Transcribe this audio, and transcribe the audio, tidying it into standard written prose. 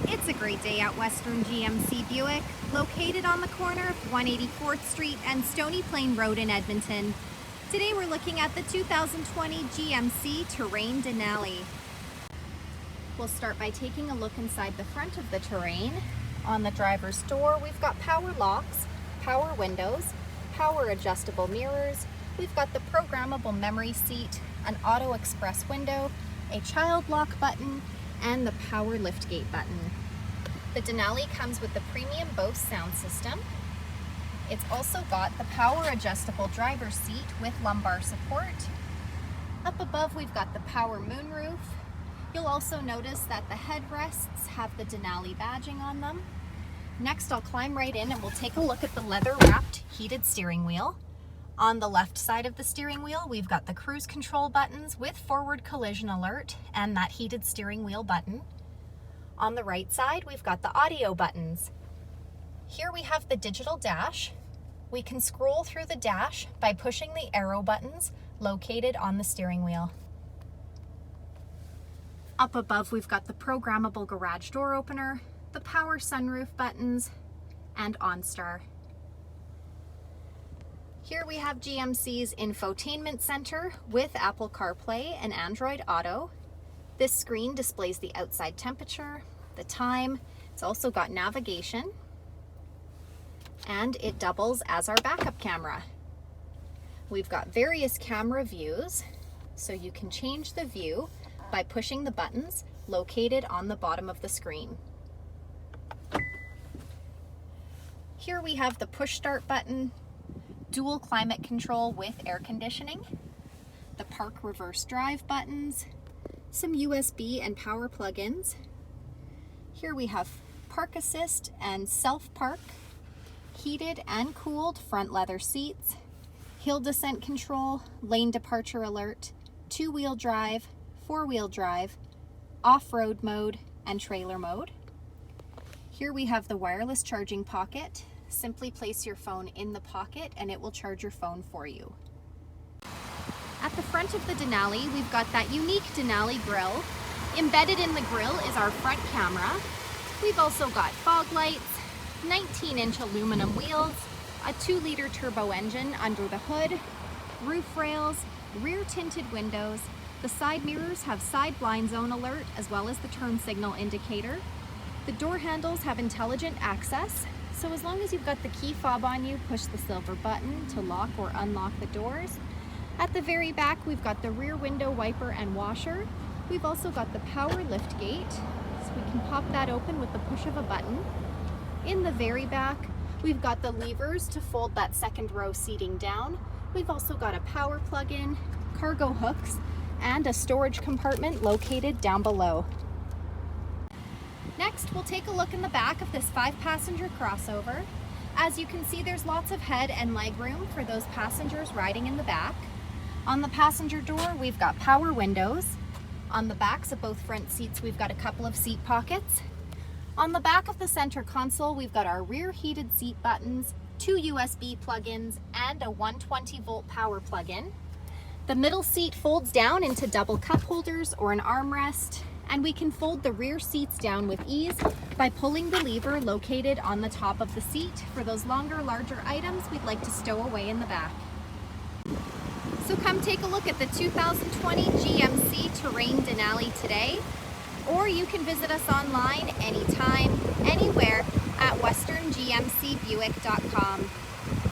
It's a great day at Western GMC Buick, located on the corner of 184th Street and Stony Plain Road in Edmonton. Today we're looking at the 2020 GMC Terrain Denali. We'll start by taking a look inside the front of the Terrain. On the driver's door, we've got power locks, power windows, power adjustable mirrors. We've got the programmable memory seat, an auto express window, a child lock button, and the power liftgate button. The Denali comes with the premium Bose sound system. It's also got the power adjustable driver's seat with lumbar support. Up above we've got the power moonroof. You'll also notice that the headrests have the Denali badging on them. Next I'll climb right in and we'll take a look at the leather wrapped heated steering wheel. On the left side of the steering wheel, we've got the cruise control buttons with forward collision alert and that heated steering wheel button. On the right side, we've got the audio buttons. Here we have the digital dash. We can scroll through the dash by pushing the arrow buttons located on the steering wheel. Up above, we've got the programmable garage door opener, the power sunroof buttons, and OnStar. Here we have GMC's infotainment center with Apple CarPlay and Android Auto. This screen displays the outside temperature, the time. It's also got navigation, and it doubles as our backup camera. We've got various camera views, so you can change the view by pushing the buttons located on the bottom of the screen. Here we have the push start button, dual climate control with air conditioning, the park reverse drive buttons, some USB and power plug-ins. Here we have park assist and self park, heated and cooled front leather seats, hill descent control, lane departure alert, two-wheel drive, four-wheel drive, off-road mode, and trailer mode. Here we have the wireless charging pocket. Simply place your phone in the pocket and it will charge your phone for you. At the front of the Denali, we've got that unique Denali grille. Embedded in the grille is our front camera. We've also got fog lights, 19-inch aluminum wheels, a 2-liter turbo engine under the hood, roof rails, rear tinted windows. The side mirrors have side blind zone alert as well as the turn signal indicator. The door handles have intelligent access. So as long as you've got the key fob on you, push the silver button to lock or unlock the doors. At the very back, we've got the rear window wiper and washer. We've also got the power lift gate, so we can pop that open with the push of a button. In the very back, we've got the levers to fold that second row seating down. We've also got a power plug-in, cargo hooks, and a storage compartment located down below. Next, we'll take a look in the back of this 5-passenger crossover. As you can see, there's lots of head and leg room for those passengers riding in the back. On the passenger door, we've got power windows. On the backs of both front seats, we've got a couple of seat pockets. On the back of the center console, we've got our rear heated seat buttons, 2 USB plug-ins, and a 120-volt power plug-in. The middle seat folds down into double cup holders or an armrest. And we can fold the rear seats down with ease by pulling the lever located on the top of the seat for those longer, larger items we'd like to stow away in the back. So come take a look at the 2020 GMC Terrain Denali today, or you can visit us online anytime, anywhere at westerngmcbuick.com.